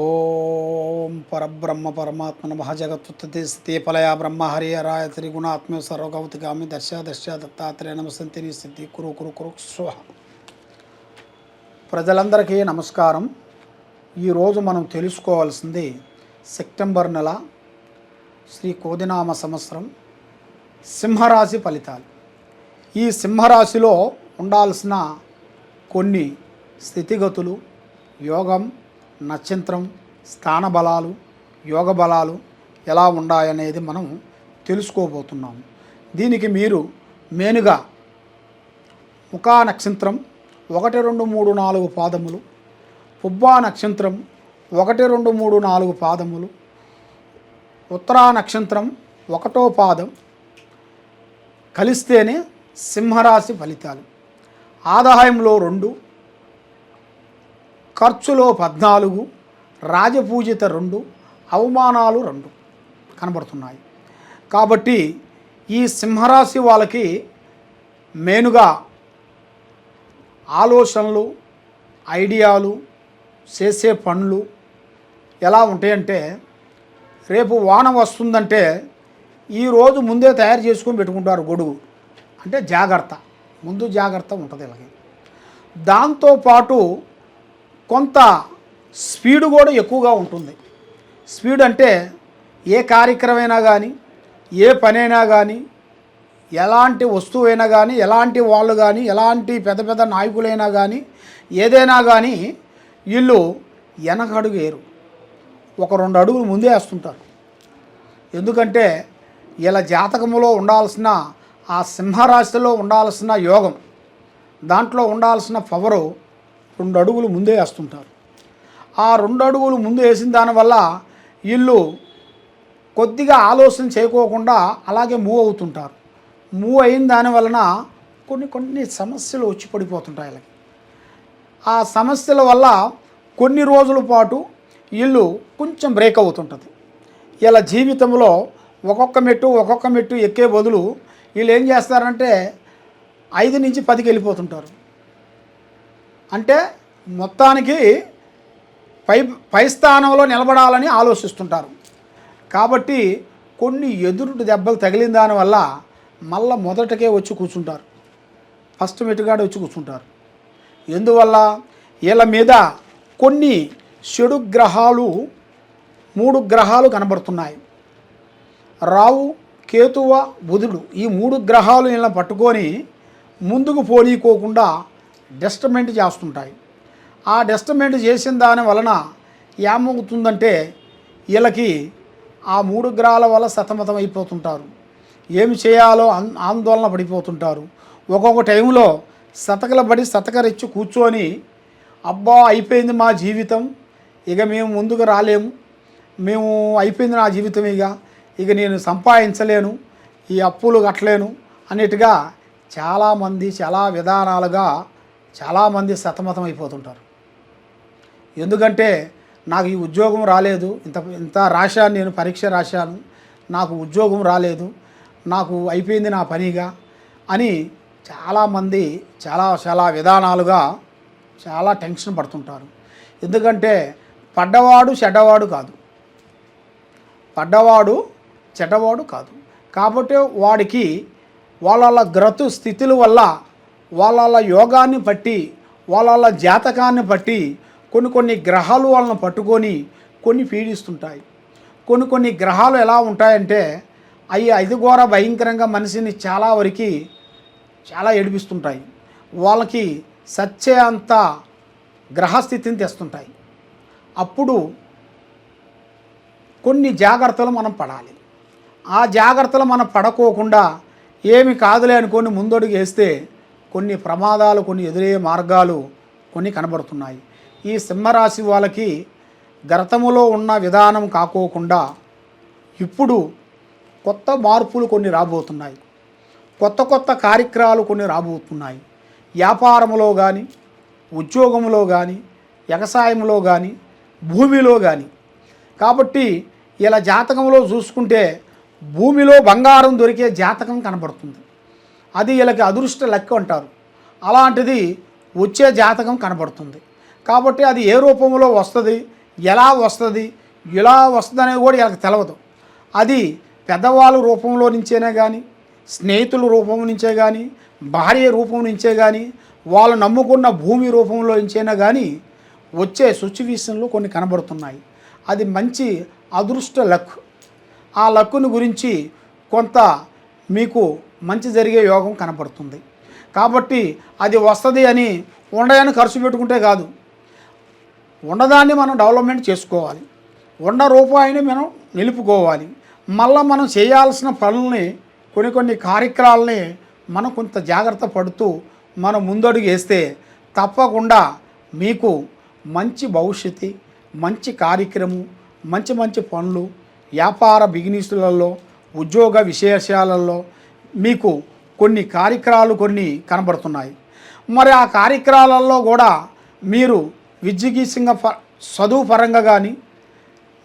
ఓం పరబ్రహ్మ పరమాత్మ నమః జగత్తుత్పత్తి స్థితి ఫలయ బ్రహ్మ హరి హరాయ త్రిగుణాత్మ సర్వగౌతిగామి దశ దశ దత్తాత్రేయ నమస్తంతి స్థితి కురు కురు కురు స్వహ. ప్రజలందరికీ నమస్కారం. ఈరోజు మనం తెలుసుకోవాల్సింది సెప్టెంబర్ నెల శ్రీ కోదినామ సంవత్సరం సింహరాశి ఫలితాలు. ఈ సింహరాశిలో ఉండాల్సిన కొన్ని స్థితిగతులు, యోగం, నక్షత్రం, స్థాన బలాలు, యోగ బలాలు ఎలా ఉన్నాయనేది మనం తెలుసుకోబోతున్నాము. దీనికి మీరు మెయిన్గా ముఖా నక్షత్రం 1, 2, 3, 4 పాదములు, పుబ్బా నక్షత్రం 1, 2, 3, 4 పాదములు, ఉత్తరా నక్షత్రం 1వ పాదం కలిస్తేనే సింహరాశి ఫలితాలు. ఆదాయంలో 2, ఖర్చులో 14, రాజపూజిత 2, అవమానాలు 2 కనబడుతున్నాయి. కాబట్టి ఈ సింహరాశి వాళ్ళకి మెయిన్గా ఆలోచనలు, ఐడియాలు, చేసే పనులు ఎలా ఉంటాయంటే, రేపు వాన వస్తుందంటే ఈరోజు ముందే తయారు చేసుకొని పెట్టుకుంటారు గొడుగు. అంటే జాగ్రత్త, ముందు జాగ్రత్త ఉంటుంది ఇలాగే. దాంతోపాటు కొంత స్పీడ్ కూడా ఎక్కువగా ఉంటుంది. స్పీడ్ అంటే ఏ కార్యక్రమైనా కానీ, ఏ పనైనా కానీ, ఎలాంటి వస్తువైనా కానీ, ఎలాంటి వాళ్ళు కానీ, ఎలాంటి పెద్ద పెద్ద నాయకులైనా కానీ, ఏదైనా కానీ వీళ్ళు వెనకడుగు వేయరు, 1-2 అడుగులు ముందే వేస్తుంటారు. ఎందుకంటే ఇలా జాతకంలో ఉండాల్సిన, ఆ సింహరాశిలో ఉండాల్సిన యోగం, దాంట్లో ఉండాల్సిన పవరు 2 అడుగులు ముందే వేస్తుంటారు. ఆ 2 అడుగులు ముందు వేసిన దానివల్ల వీళ్ళు కొద్దిగా ఆలోచన చేయకోకుండా అలాగే మూవ్ అవుతుంటారు. మూవ్ అయిన దాని వలన కొన్ని సమస్యలు వచ్చి పడిపోతుంటాయి వీళ్ళకి. ఆ సమస్యల వల్ల కొన్ని రోజుల పాటు వీళ్ళు కొంచెం బ్రేక్ అవుతుంటుంది. ఇలా జీవితంలో ఒక్కొక్క మెట్టు ఎక్కే బదులు వీళ్ళు ఏం చేస్తారంటే 5 నుంచి 10కి వెళ్ళిపోతుంటారు. అంటే మొత్తానికి పై స్థానంలో నిలబడాలని ఆలోచిస్తుంటారు. కాబట్టి కొన్ని ఎదురు దెబ్బలు తగిలిన దానివల్ల మళ్ళా మొదటకే వచ్చి కూర్చుంటారు, ఫస్ట్ మెట్టుగాడే వచ్చి కూర్చుంటారు. ఎందువల్ల వీళ్ళ మీద కొన్ని చెడు గ్రహాలు, 3 గ్రహాలు కనబడుతున్నాయి. రావు, కేతువ, బుధుడు, ఈ 3 గ్రహాలు వీళ్ళ పట్టుకొని ముందుకు పోనీకోకుండా డెస్టమెంట్ చేస్తుంటాయి. ఆ డెస్టమెంట్ చేసిన దాని వలన ఏమవుతుందంటే వీళ్ళకి ఆ 3 గ్రహాల వల్ల సతమతం అయిపోతుంటారు. ఏమి చేయాలో ఆందోళన పడిపోతుంటారు. ఒక్కొక్క టైంలో సతకరెచ్చి కూర్చొని, అబ్బా అయిపోయింది మా జీవితం, ఇక మేము ముందుకు రాలేము, మేము అయిపోయింది నా జీవితం, ఇక నేను సంపాదించలేను, ఈ అప్పులు కట్టలేను అన్నట్టుగా చాలామంది చాలా విధానాలుగా చాలామంది సతమతం అయిపోతుంటారు. ఎందుకంటే నాకు ఈ ఉద్యోగం రాలేదు, ఇంత రాశాను, నేను పరీక్ష రాశాను, నాకు ఉద్యోగం రాలేదు, నాకు అయిపోయింది నా పనిగా అని చాలామంది చాలా విధానాలుగా చాలా టెన్షన్ పడుతుంటారు. ఎందుకంటే పడ్డవాడు చెడ్డవాడు కాదు. కాబట్టి వాడికి వాళ్ళ గ్రతు స్థితుల వల్ల, వాళ్ళ యోగాన్ని బట్టి, వాళ్ళ జాతకాన్ని బట్టి కొన్ని గ్రహాలు వాళ్ళని పట్టుకొని కొన్ని పీడిస్తుంటాయి. కొన్ని గ్రహాలు ఎలా ఉంటాయంటే అది కూడా భయంకరంగా మనిషిని చాలా వరకు చాలా ఏడిపిస్తుంటాయి. వాళ్ళకి సచ్చే అంత గ్రహస్థితిని తెస్తుంటాయి. అప్పుడు కొన్ని జాగ్రత్తలు మనం పడాలి. ఆ జాగ్రత్తలు మనం పడకోకుండా ఏమి కాదులే అనుకొని ముందడుగు వేస్తే కొన్ని ప్రమాదాలు, కొన్ని ఎదురయ్యే మార్గాలు కొన్ని కనబడుతున్నాయి. ఈ సింహరాశి వాళ్ళకి గతములో ఉన్న విధానం కాకోకుండా ఇప్పుడు కొత్త మార్పులు కొన్ని రాబోతున్నాయి. కొత్త కార్యక్రమాలు కొన్ని రాబోతున్నాయి. వ్యాపారంలో కానీ, ఉద్యోగంలో కానీ, వ్యవసాయంలో కానీ, భూమిలో కానీ. కాబట్టి ఇలా జాతకంలో చూసుకుంటే భూమిలో బంగారం దొరికే జాతకం కనబడుతుంది. అది వీళ్ళకి అదృష్ట లెక్క అంటారు. అలాంటిది వచ్చే జాతకం కనబడుతుంది. కాబట్టి అది ఏ రూపంలో వస్తుంది, ఎలా వస్తుంది, ఇలా వస్తుంది అనేది కూడా వీళ్ళకి తెలియదు. అది పెద్దవాళ్ళ రూపంలో నుంచేనే కానీ, స్నేహితుల రూపం నుంచే కానీ, భార్య రూపం నుంచే కానీ, వాళ్ళు నమ్ముకున్న భూమి రూపంలో నుంచైనా కానీ వచ్చే సిచ్యువేషన్లు కొన్ని కనబడుతున్నాయి. అది మంచి అదృష్ట లక్. ఆ లక్కుని గురించి కొంత మీకు మంచి జరిగే యోగం కనపడుతుంది. కాబట్టి అది వస్తుంది అని ఉండయాన్ని ఖర్చు పెట్టుకుంటే కాదు, ఉన్నదాన్ని మనం డెవలప్మెంట్ చేసుకోవాలి. ఉన్న రూపాయిని మనం నిలుపుకోవాలి. మళ్ళీ మనం చేయాల్సిన పనుల్ని కొన్ని కార్యక్రమాలని మనం కొంత జాగ్రత్త పడుతూ మనం ముందడుగు వేస్తే తప్పకుండా మీకు మంచి భవిష్యత్తు, మంచి కార్యక్రమం, మంచి పనులు, వ్యాపార బిజినెస్లలో, ఉద్యోగ విశేషాలలో మీకు కొన్ని కార్యక్రమాలు కనబడుతున్నాయి. మరి ఆ కార్యక్రమాలలో కూడా మీరు విద్యగీసంగా చదువు పరంగా కానీ,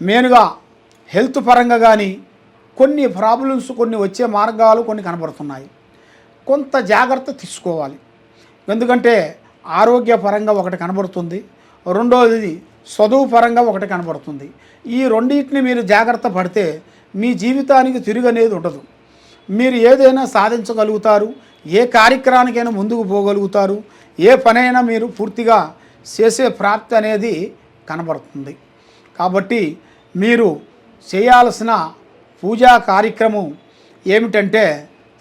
మెయిన్గా హెల్త్ పరంగా కానీ కొన్ని ప్రాబ్లమ్స్ వచ్చే మార్గాలు కనబడుతున్నాయి. కొంత జాగ్రత్త తీసుకోవాలి. ఎందుకంటే ఆరోగ్యపరంగా ఒకటి కనబడుతుంది, రెండోది చదువు పరంగా ఒకటి కనబడుతుంది. ఈ రెండింటిని మీరు జాగ్రత్త పడితే మీ జీవితానికి తిరుగు అనేది ఉండదు. మీరు ఏదైనా సాధించగలుగుతారు, ఏ కార్యక్రమానికైనా ముందుకు పోగలుగుతారు, ఏ పనైనా మీరు పూర్తిగా చేసే ప్రాప్తి అనేది కనబడుతుంది. కాబట్టి మీరు చేయాల్సిన పూజా కార్యక్రమం ఏమిటంటే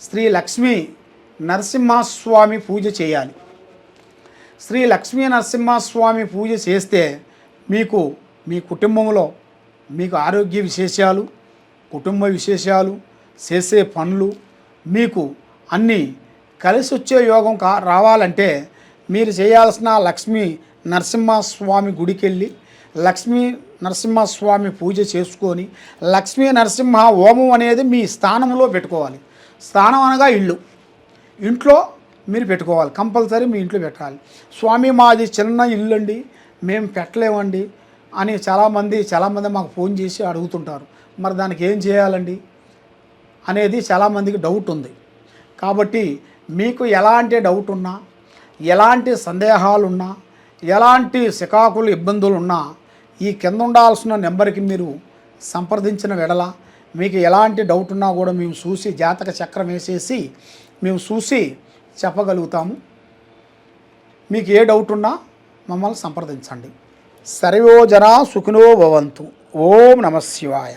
శ్రీ లక్ష్మీ నరసింహస్వామి పూజ చేయాలి. శ్రీ లక్ష్మీ నరసింహస్వామి పూజ చేస్తే మీకు మీ కుటుంబంలో మీకు ఆరోగ్య విశేషాలు, కుటుంబ విశేషాలు, చేసే పనులు మీకు అన్నీ కలిసి వచ్చే యోగం రావాలంటే మీరు చేయాల్సిన లక్ష్మీ నరసింహస్వామి గుడికి వెళ్ళి లక్ష్మీ నరసింహస్వామి పూజ చేసుకొని లక్ష్మీ నరసింహ హోమం అనేది మీ స్థానంలో పెట్టుకోవాలి. స్థానం అనగా ఇంట్లో మీరు పెట్టుకోవాలి. కంపల్సరీ మీ ఇంట్లో పెట్టాలి. స్వామి మాది చిన్న ఇల్లు అండి, మేము పెట్టలేమండి అని చాలామంది మాకు ఫోన్ చేసి అడుగుతుంటారు. మరి దానికి ఏం చేయాలండి అనేది చాలామందికి డౌట్ ఉంది. కాబట్టి మీకు ఎలాంటి డౌట్ ఉన్నా, ఎలాంటి సందేహాలున్నా, ఎలాంటి సికాకులు ఇబ్బందులు ఉన్నా ఈ కింద ఉండాల్సిన నెంబర్కి మీరు సంప్రదించిన వెడల మీకు ఎలాంటి డౌట్ ఉన్నా కూడా మేము చూసి జాతక చక్రం వేసేసి మేము చూసి చెప్పగలుగుతాము. మీకు ఏ డౌట్ ఉన్నా మమ్మల్ని సంప్రదించండి. సర్వో జనా సుఖినో భవంతు. ఓం నమః శివాయ.